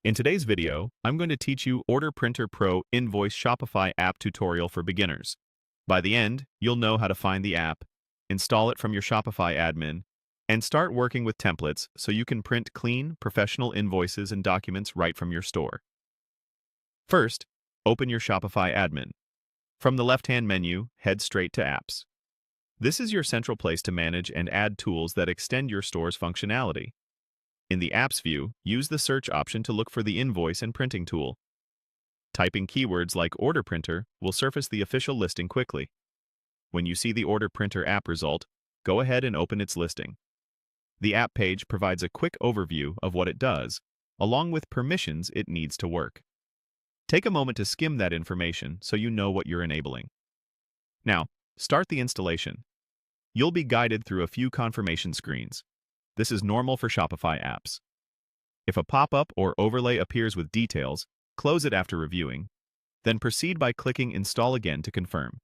In today's video, I'm going to teach you Order Printer Pro Invoice Shopify app tutorial for beginners. By the end, you'll know how to find the app, install it from your Shopify admin, and start working with templates so you can print clean, professional invoices and documents right from your store. First, open your Shopify admin. From the left-hand menu, head straight to Apps. This is your central place to manage and add tools that extend your store's functionality. In the Apps view, use the search option to look for the invoice and printing tool. Typing keywords like Order Printer will surface the official listing quickly. When you see the Order Printer app result, go ahead and open its listing. The app page provides a quick overview of what it does, along with permissions it needs to work. Take a moment to skim that information so you know what you're enabling. Now, start the installation. You'll be guided through a few confirmation screens. This is normal for Shopify apps. If a pop-up or overlay appears with details, close it after reviewing, then proceed by clicking Install again to confirm.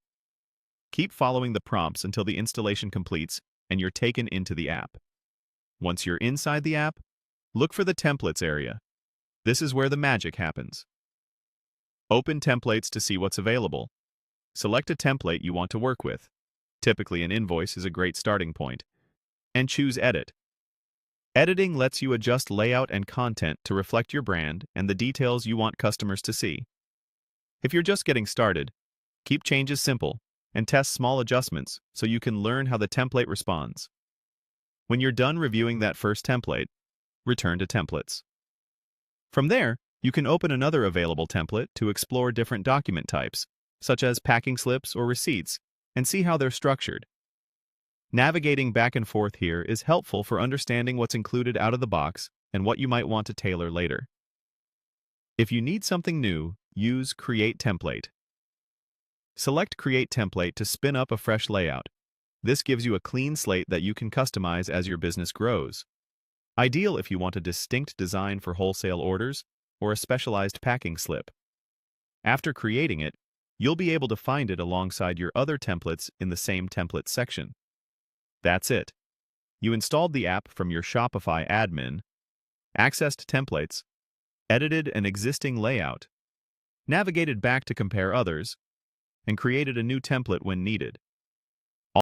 Keep following the prompts until the installation completes and you're taken into the app. Once you're inside the app, look for the Templates area. This is where the magic happens. Open Templates to see what's available. Select a template you want to work with. Typically, an invoice is a great starting point. And choose Edit. Editing lets you adjust layout and content to reflect your brand and the details you want customers to see. If you're just getting started, keep changes simple and test small adjustments so you can learn how the template responds. When you're done reviewing that first template, return to Templates. From there, you can open another available template to explore different document types, such as packing slips or receipts, and see how they're structured. Navigating back and forth here is helpful for understanding what's included out of the box and what you might want to tailor later. If you need something new, use Create Template. Select Create Template to spin up a fresh layout. This gives you a clean slate that you can customize as your business grows. Ideal if you want a distinct design for wholesale orders or a specialized packing slip. After creating it, you'll be able to find it alongside your other templates in the same template section. That's it. You installed the app from your Shopify admin, accessed templates, edited an existing layout, navigated back to compare others, and created a new template when needed.